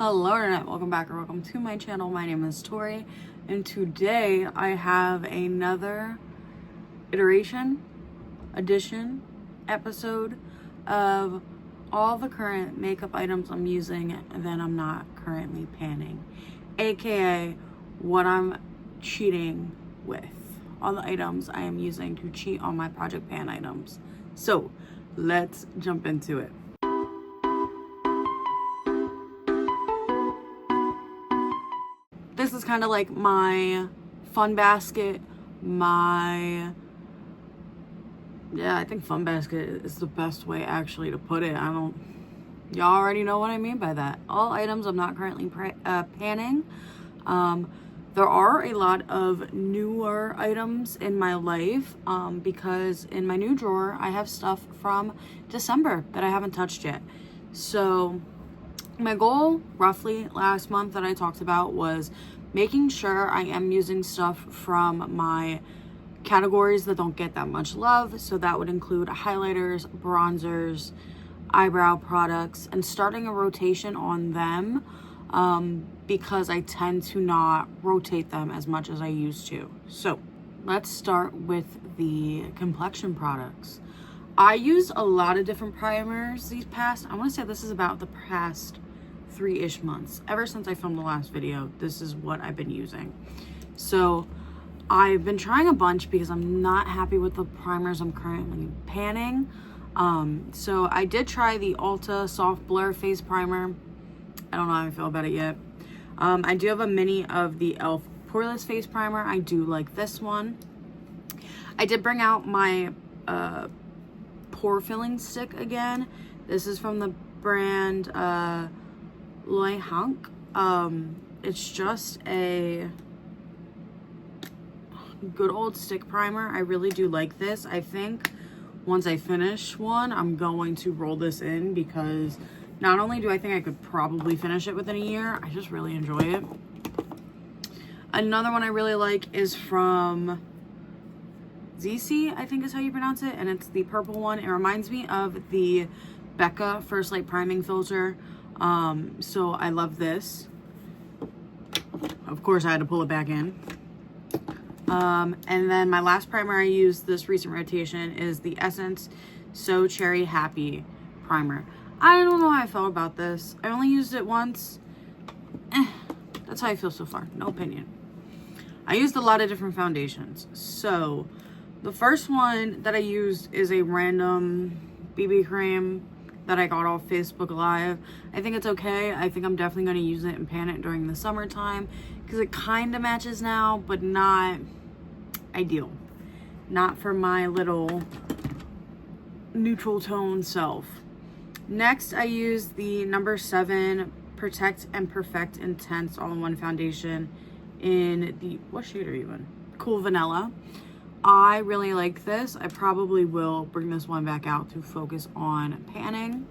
Hello internet, welcome back or welcome to my channel. My name is Tori and today I have another edition episode of all the current makeup items I'm using that I'm not currently panning, aka what I'm cheating with, all the items I am using to cheat on my project pan items. So let's jump into it. This is kind of like my fun basket, I think fun basket is the best way actually to put it. Y'all already know what I mean by that. All items I'm not currently panning. There are a lot of newer items in my life because in my new drawer, I have stuff from December that I haven't touched yet. So my goal roughly last month that I talked about was making sure I am using stuff from my categories that don't get that much love. So that would include highlighters, bronzers, eyebrow products, and starting a rotation on them because I tend to not rotate them as much as I used to. So let's start with the complexion products. I used a lot of different primers I want to say this is about the past 3-ish months. Ever since I filmed the last video, this is what I've been using. So I've been trying a bunch because I'm not happy with the primers I'm currently panning. So I did try the Ulta Soft Blur Face Primer. I don't know how I feel about it yet. I do have a mini of the e.l.f. Poreless Face Primer. I do like this one. I did bring out my pore filling stick again. This is from the brand Loy Hunk. It's just a good old stick primer. I really do like this. I think once I finish one, I'm going to roll this in because not only do I think I could probably finish it within a year, I just really enjoy it. Another one I really like is from ZC, I think is how you pronounce it, and it's the purple one. It reminds me of the Becca First Light Priming Filter. So I love this. Of course, I had to pull it back in. And then my last primer I used this recent rotation is the Essence So Cherry Happy Primer. I don't know how I felt about this. I only used it once. That's how I feel so far. No opinion. I used a lot of different foundations. So the first one that I used is a random BB cream that I got off Facebook Live. I think it's okay. I think I'm definitely going to use it and pan it during the summertime because it kind of matches now, but not ideal. Not for my little neutral tone self. Next, I use the number 7 Protect and Perfect Intense All-in-One Foundation in the, what shade are you in? Cool Vanilla. I really like this. I probably will bring this one back out to focus on panning.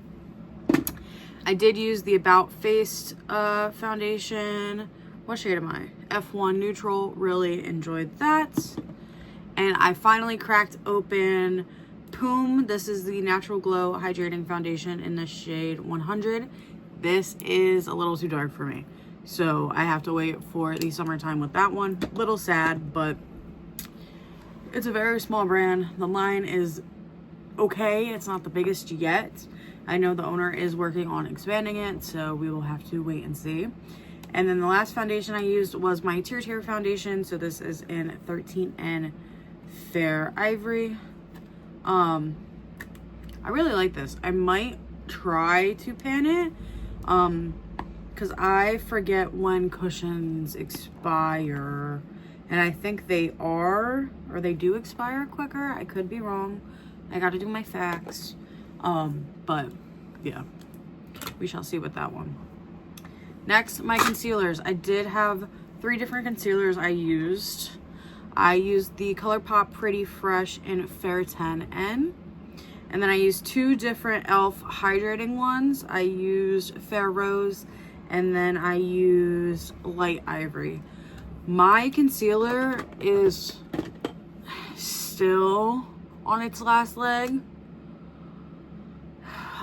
I did use the About Face foundation. What shade am I? F1 Neutral. Really enjoyed that. And I finally cracked open Poom. This is the Natural Glow Hydrating Foundation in the shade 100. This is a little too dark for me, so I have to wait for the summertime with that one. Little sad, but it's a very small brand. The line is okay. It's not the biggest yet. I know the owner is working on expanding it, so we will have to wait and see. And then the last foundation I used was my Tear foundation. So this is in 13N Fair Ivory. I really like this. I might try to pan it because I forget when cushions expire. And I think they do expire quicker. I could be wrong. I got to do my facts. But yeah, we shall see with that one. Next, my concealers. I did have 3 different concealers I used. I used the ColourPop Pretty Fresh in Fair 10N. And then I used 2 different e.l.f. hydrating ones. I used Fair Rose and then I used Light Ivory. My concealer is still on its last leg.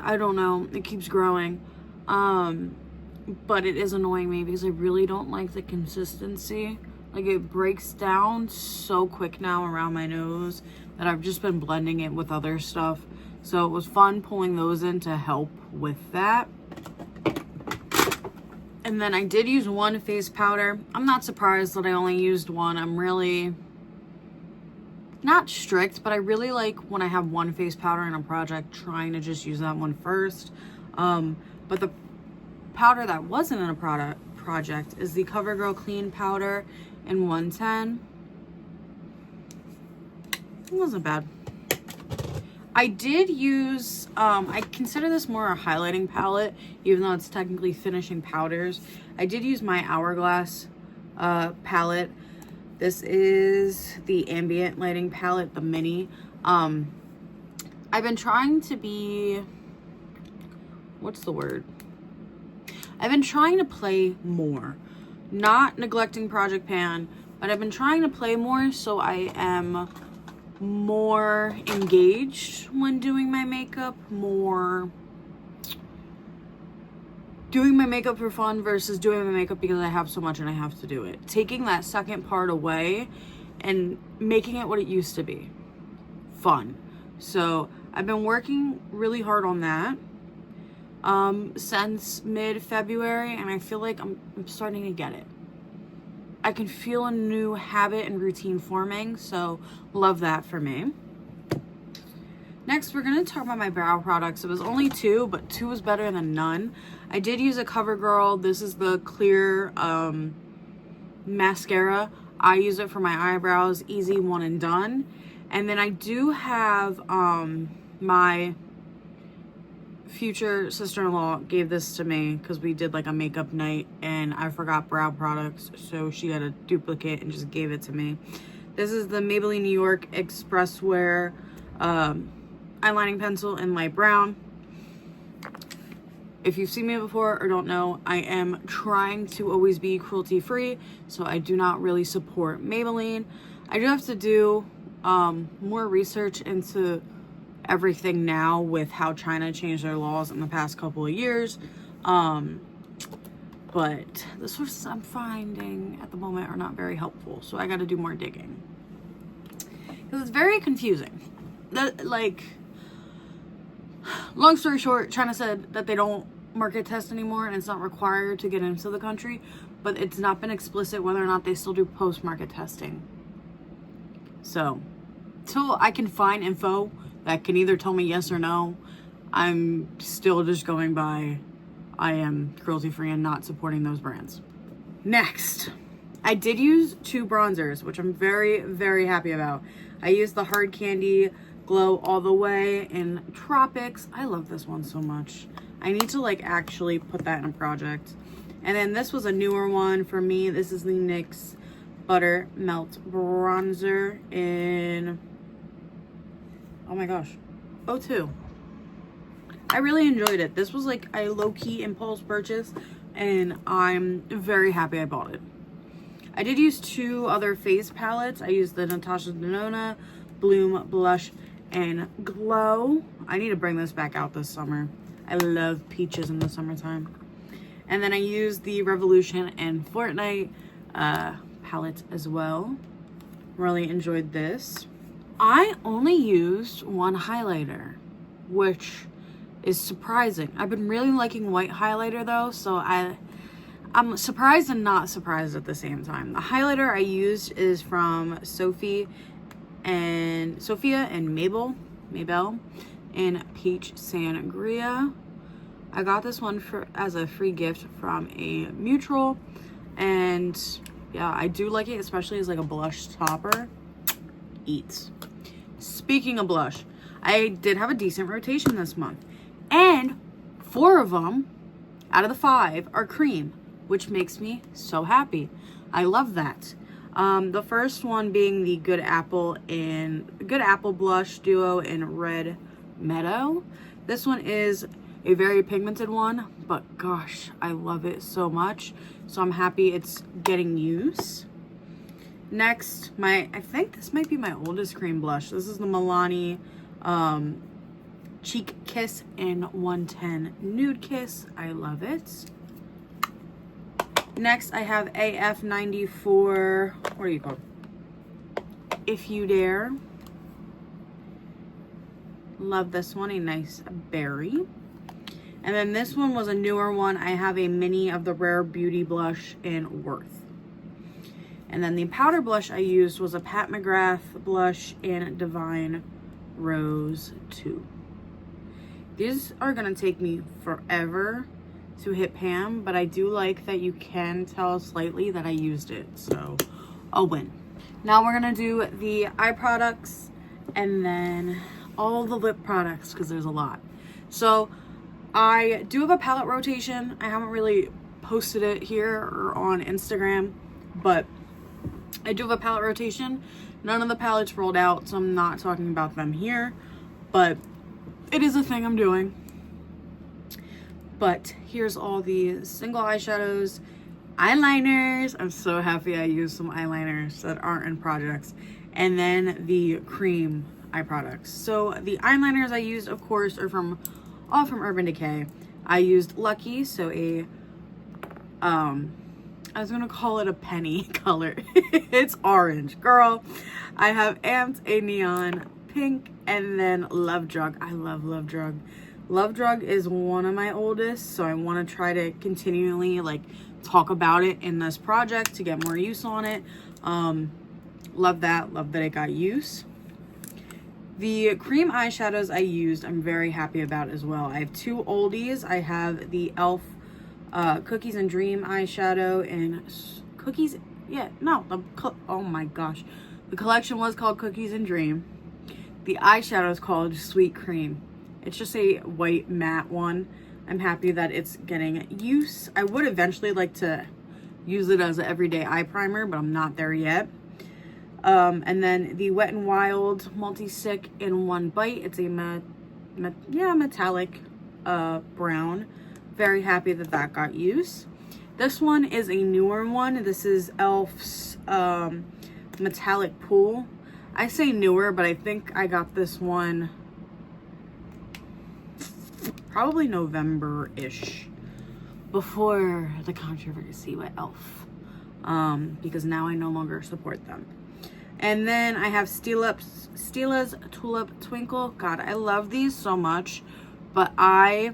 I don't know. It keeps growing. but it is annoying me because I really don't like the consistency. Like, it breaks down so quick now around my nose that I've just been blending it with other stuff. So it was fun pulling those in to help with that. And then I did use one face powder. I'm not surprised that I only used one. I'm really not strict, but I really like when I have one face powder in a project, trying to just use that one first. But the powder that wasn't in a project is the CoverGirl Clean Powder in 110. It wasn't bad. I did use, I consider this more a highlighting palette, even though it's technically finishing powders. I did use my Hourglass palette. This is the Ambient Lighting palette, the mini. I've been trying to be, what's the word? I've been trying to play more. Not neglecting Project Pan, but I've been trying to play more so I am more engaged when doing my makeup, more doing my makeup for fun versus doing my makeup because I have so much and I have to do it. Taking that second part away and making it what it used to be. Fun. So I've been working really hard on that since mid-February, and I feel like I'm starting to get it. I can feel a new habit and routine forming, so love that for me. Next, we're going to talk about my brow products. It was only 2, but 2 was better than none. I did use a CoverGirl. This is the clear mascara. I use it for my eyebrows, easy, one and done. And then I do have my future sister-in-law gave this to me because we did like a makeup night and I forgot brow products, so she had a duplicate and just gave it to me. This is the Maybelline New York Express Wear eyelining pencil in light brown. If you've seen me before or don't know, I am trying to always be cruelty free, so I do not really support Maybelline. I do have to do more research into everything now with how China changed their laws in the past couple of years. But the sources I'm finding at the moment are not very helpful, so I got to do more digging. Because it's very confusing. Like, long story short, China said that they don't market test anymore and it's not required to get into the country, but it's not been explicit whether or not they still do post-market testing. So, till I can find info that can either tell me yes or no, I'm still just going by I am cruelty free and not supporting those brands. Next, I did use 2 bronzers, which I'm very, very happy about. I used the Hard Candy Glow All the Way in Tropics. I love this one so much. I need to like actually put that in a project. And then this was a newer one for me. This is the NYX Butter Melt Bronzer in, oh my gosh, 02. I really enjoyed it. This was like a low-key impulse purchase and I'm very happy I bought it. I did use 2 other face palettes. I used the Natasha Denona Bloom Blush and Glow. I need to bring this back out this summer. I love peaches in the summertime. And then I used the Revolution and Fortnite palette as well. Really enjoyed this. I only used one highlighter, which is surprising. I've been really liking white highlighter though, so I'm surprised and not surprised at the same time. The highlighter I used is from Sophia and Maybell in Peach Sangria. I got this one as a free gift from a mutual, and yeah, I do like it, especially as like a blush topper. Eats. Speaking of blush, I did have a decent rotation this month, and 4 of them out of the 5 are cream, which makes me so happy. I love that. The first one being the Good Apple Blush Duo in Red Meadow. This one is a very pigmented one, but gosh, I love it so much. So I'm happy it's getting use. Next, I think this might be my oldest cream blush. This is the Milani Cheek Kiss in 110 Nude Kiss. I love it. Next, I have AF94, what are you called? If You Dare. Love this one, a nice berry. And then this one was a newer one. I have a mini of the Rare Beauty blush in Worth. And then the powder blush I used was a Pat McGrath blush in Divine Rose 2. These are gonna take me forever to hit pan, but I do like that you can tell slightly that I used it, so a win. Now we're gonna do the eye products and then all the lip products because there's a lot. So I do have a palette rotation. I haven't really posted it here or on Instagram, but I do have a palette rotation. None of the palettes rolled out, so I'm not talking about them here, but it is a thing I'm doing. But here's all the single eyeshadows, eyeliners. I'm so happy I used some eyeliners that aren't in projects. And then the cream eye products. So the eyeliners I used, of course, are all from Urban Decay. I used Lucky, so I was gonna call it a penny color. It's orange, girl. I have Amped, a neon pink, and then Love Drug. I love Love Drug. Love Drug is one of my oldest, so I want to try to continually like talk about it in this project to get more use on it. Love that it got use. The cream eyeshadows I used, I'm very happy about as well. I have two oldies. I have the e.l.f. Cookies and Dream eyeshadow in Cookies. Yeah, no, oh my gosh. The collection was called Cookies and Dream. The eyeshadow is called Sweet Cream. It's just a white matte one. I'm happy that it's getting use. I would eventually like to use it as an everyday eye primer, but I'm not there yet. And then the Wet n Wild multi-stick in one bite. It's a metallic brown. Very happy that got use. This one is a newer one. This is e.l.f.'s Metallic Pool. I say newer, but I think I got this one probably November-ish, before the controversy with e.l.f. Because now I no longer support them. And then I have Stila's Tulip Twinkle. God, I love these so much, but I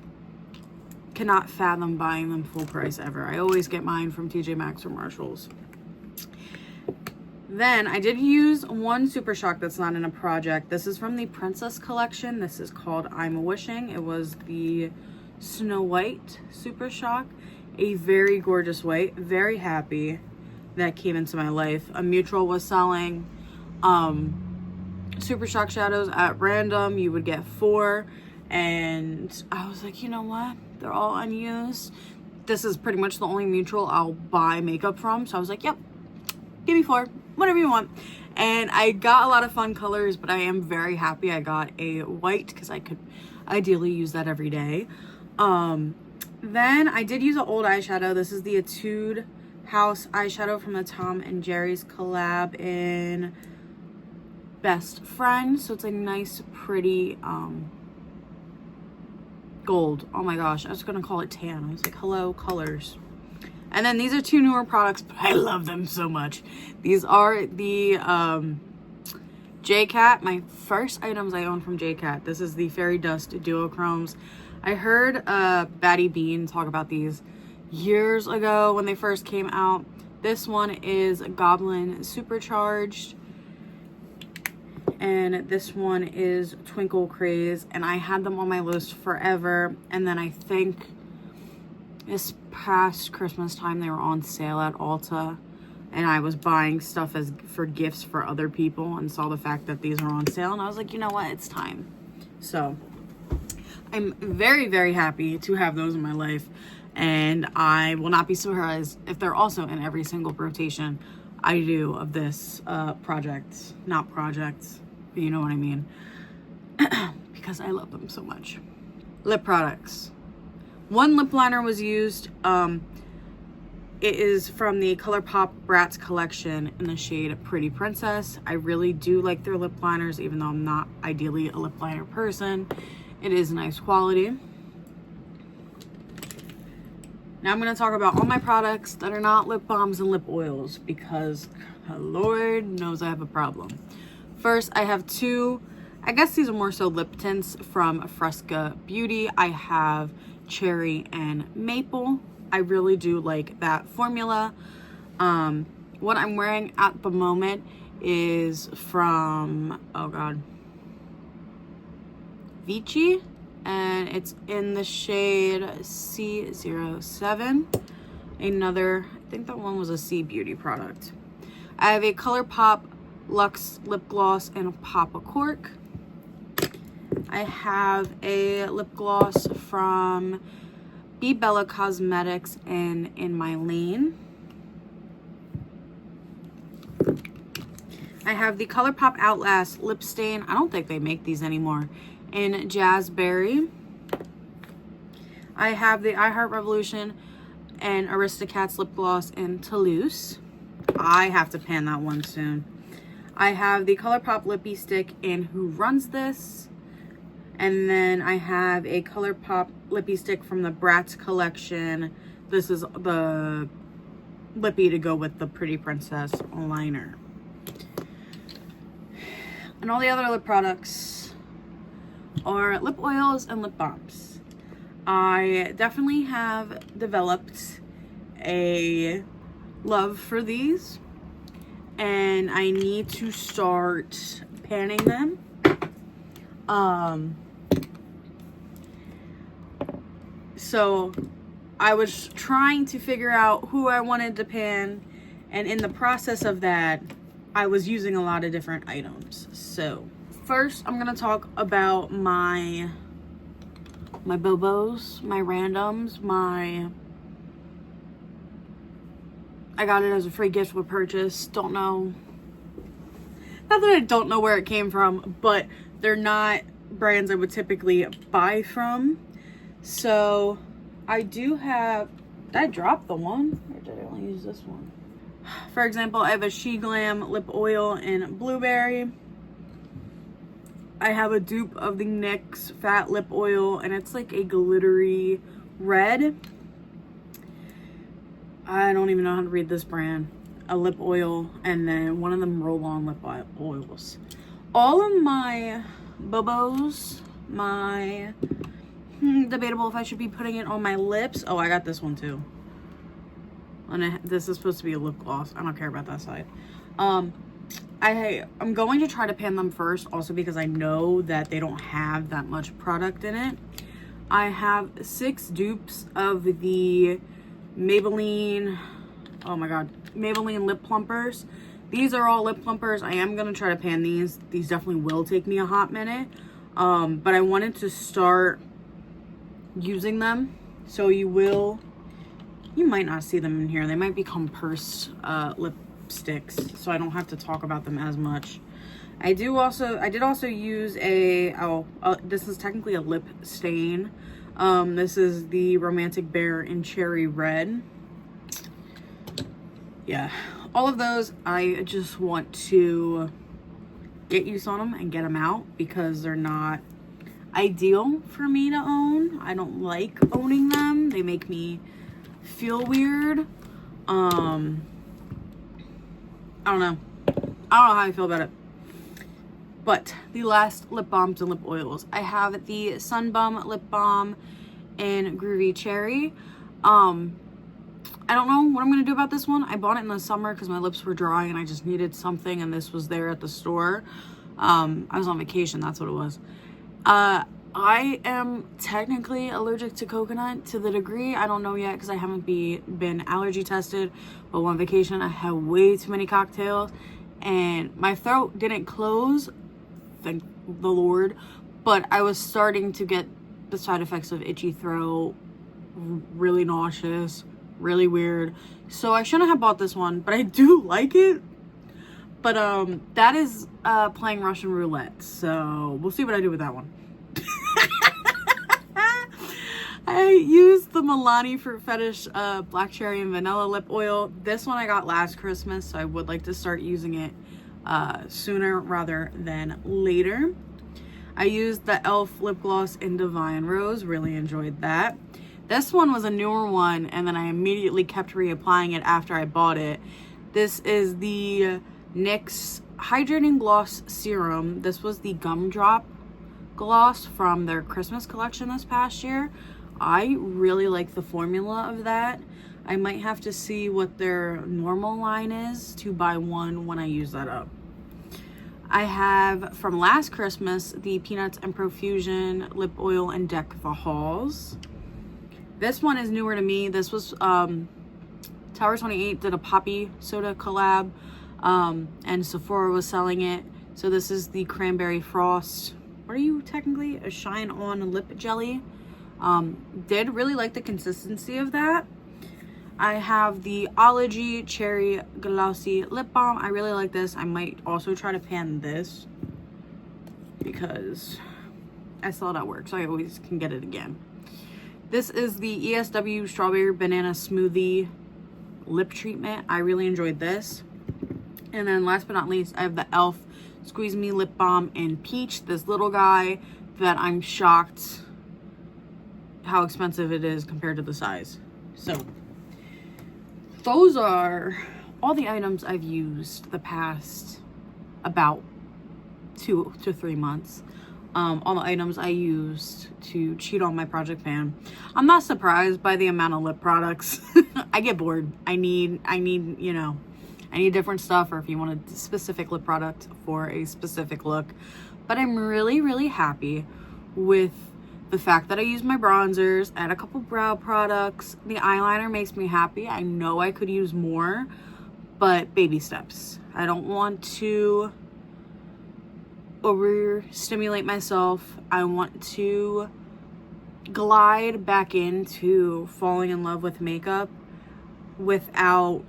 cannot fathom buying them full price ever. I always get mine from TJ Maxx or Marshalls. Then I did use one Super Shock that's not in a project. This is from the Princess collection. This is called I'm Wishing. It was the Snow White Super Shock. A very gorgeous white. Very happy that came into my life. A mutual was selling Super Shock shadows at random. You would get 4. And I was like, you know what? They're all unused. This is pretty much the only mutual I'll buy makeup from. So I was like, yep, give me 4. Whatever you want. And I got a lot of fun colors, but I am very happy I got a white because I could ideally use that every day. Then I did use an old eyeshadow. This is the Etude House eyeshadow from the Tom and Jerry's collab in Best Friend. So it's a nice, pretty gold. Oh my gosh, I was gonna call it tan. I was like, hello, colors. And then these are 2 newer products, but I love them so much. These are the JCat, my first items I own from JCat. This is the Fairy Dust Duochromes. I heard Batty Bean talk about these years ago when they first came out. This one is Goblin Supercharged. And this one is Twinkle Craze. And I had them on my list forever. And then I think this past Christmas time they were on sale at Ulta, and I was buying stuff for gifts for other people and saw the fact that these were on sale, and I was like, you know what, it's time. So I'm very, very happy to have those in my life, and I will not be surprised if they're also in every single rotation I do of this project. Not projects, but you know what I mean. Because I love them so much. Lip products. One lip liner was used. It is from the ColourPop Bratz collection in the shade Pretty Princess. I really do like their lip liners, even though I'm not ideally a lip liner person. It is nice quality. Now I'm going to talk about all my products that are not lip balms and lip oils because Lord knows I have a problem. First, I have two, I guess these are more so lip tints from Fresca Beauty. I have cherry and maple. I really do like that formula. What I'm wearing at the moment is from, oh God, Vichy, and it's in the shade C07. Another, I think that one was a C Beauty product. I have a ColourPop Luxe lip gloss in a Papa Cork. I have a lip gloss from Be Bella Cosmetics in My Lane. I have the ColourPop Outlast lip stain. I don't think they make these anymore. In Jazzberry. I have the I Heart Revolution and Aristocats lip gloss in Toulouse. I have to pan that one soon. I have the ColourPop Lippy Stick in Who Runs This? And then I have a ColourPop Lippy Stick from the Bratz collection. This is the lippy to go with the Pretty Princess liner. And all the other lip products are lip oils and lip balms. I definitely have developed a love for these, and I need to start panning them. So I was trying to figure out who I wanted to pan, and in the process of that, I was using a lot of different items. So first, I'm gonna talk about my Bobos, my randoms, I got it as a free gift with purchase. Don't know, not that I don't know where it came from, but they're not brands I would typically buy from. So I do have, did I drop the one or did I only use this one? For example, I have a She Glam lip oil in Blueberry. I have a dupe of the NYX Fat Lip Oil, and it's like a glittery red. I don't even know how to read this brand. A lip oil, and then one of them roll-on lip oils. All of my Bobos, debatable if I should be putting it on my lips. Oh, I got this one too. And this is supposed to be a lip gloss. I don't care about that side. I'm going to try to pan them first, also because I know that they don't have that much product in it. I have 6 dupes of the Maybelline, oh my god, Maybelline lip plumpers. These are all lip plumpers. I am going to try to pan these. These definitely will take me a hot minute. But I wanted to start using them. So you might not see them in here. They might become pursed lipsticks, so I don't have to talk about them as much. I did also use this is technically a lip stain. This is the Romantic Bear in Cherry Red. Yeah, all of those, I just want to get use on them and get them out because they're not ideal for me to own. I don't like owning them. They make me feel weird. I don't know how I feel about it. But the last lip balms and lip oils, I have the Sun Bum lip balm in Groovy Cherry. I don't know what I'm gonna do about this one. I bought it in the summer because my lips were dry and I just needed something, and this was there at the store. I was on vacation, that's what it was. I am technically allergic to coconut to the degree. I don't know yet because I haven't been allergy tested. But on vacation, I had way too many cocktails and my throat didn't close, thank the Lord. But I was starting to get the side effects of itchy throat, really nauseous, really weird. So I shouldn't have bought this one, but I do like it. But that is playing Russian roulette. So we'll see what I do with that one. I used the Milani Fruit Fetish Black Cherry and Vanilla Lip Oil. This one I got last Christmas, so I would like to start using it sooner rather than later. I used the e.l.f. lip gloss in Divine Rose. Really enjoyed that. This one was a newer one, and then I immediately kept reapplying it after I bought it. This is the NYX Hydrating Gloss Serum. This was the Gumdrop gloss from their Christmas collection this past year. I really like the formula of that. I might have to see what their normal line is to buy one when I use that up. I have from last Christmas the Peanuts and Profusion Lip Oil and Deck the Halls. This one is newer to me. This was Tower 28 did a Poppy Soda collab, and Sephora was selling it. So this is the Cranberry Frost. What are you technically? A Shine On Lip Jelly. Did really like the consistency of that. I have the Ology Cherry Glossy Lip Balm. I really like this. I might also try to pan this because I saw it at work, so I always can get it again. This is the ESW Strawberry Banana Smoothie Lip Treatment. I really enjoyed this. And then last but not least, I have the e.l.f. Squeeze Me Lip Balm in Peach. This little guy that I'm shocked how expensive it is compared to the size. So those are all the items I've used the past about 2 to 3 months. All the items I used to cheat on my Project Pan. I'm not surprised by the amount of lip products. I get bored. I need, you know, I need different stuff, or if you want a specific lip product for a specific look. But I'm really, really happy with the fact that I use my bronzers, add a couple brow products. The eyeliner makes me happy. I know I could use more, but baby steps. I don't want to overstimulate myself. I want to glide back into falling in love with makeup without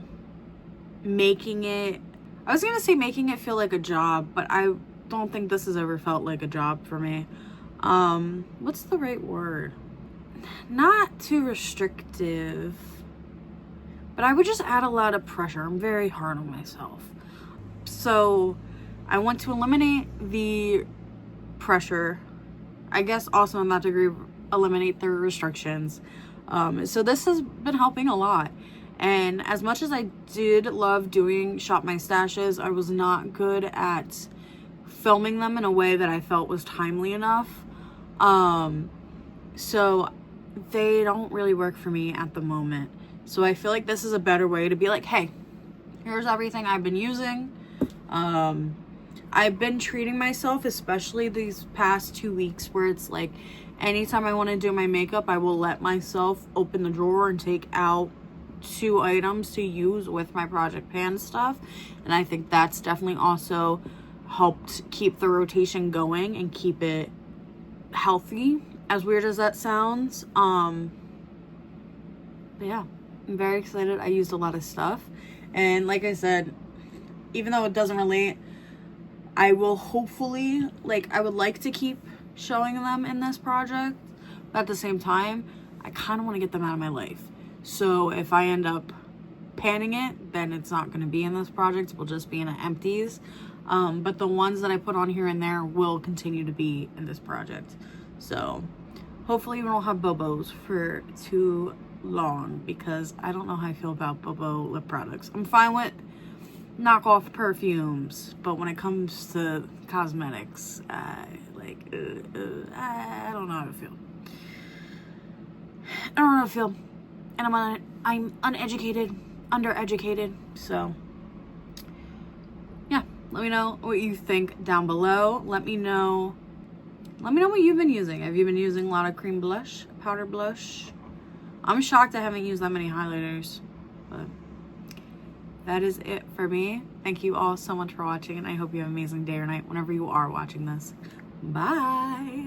making it, I was gonna say making it feel like a job, but I don't think this has ever felt like a job for me. What's the right word? Not too restrictive, but I would just add a lot of pressure. I'm very hard on myself. So I want to eliminate the pressure. I guess also in that degree, eliminate the restrictions. So this has been helping a lot. And as much as I did love doing Shop My Stashes, I was not good at filming them in a way that I felt was timely enough. So they don't really work for me at the moment. So I feel like this is a better way to be like, hey, here's everything I've been using. I've been treating myself, especially these past 2 weeks, where it's like anytime I want to do my makeup, I will let myself open the drawer and take out 2 items to use with my Project Pan stuff. And I think that's definitely also helped keep the rotation going and keep it healthy, as weird as that sounds. But yeah, I'm very excited. I used a lot of stuff, and like I said, even though it doesn't relate, I will hopefully, like, I would like to keep showing them in this project, but at the same time, I kind of want to get them out of my life. So if I end up panning it, then it's not going to be in this project. It will just be in the empties. But the ones that I put on here and there will continue to be in this project. So hopefully we won't have Bobos for too long, because I don't know how I feel about Bobo lip products. I'm fine with knockoff perfumes, but when it comes to cosmetics, I don't know how to feel. I don't know how to feel. And I'm uneducated, undereducated, so yeah, let me know what you think down below. Let me know what you've been using. Have you been using a lot of cream blush, powder blush? I'm shocked I haven't used that many highlighters, but that is it for me. Thank you all so much for watching, and I hope you have an amazing day or night whenever you are watching this. Bye.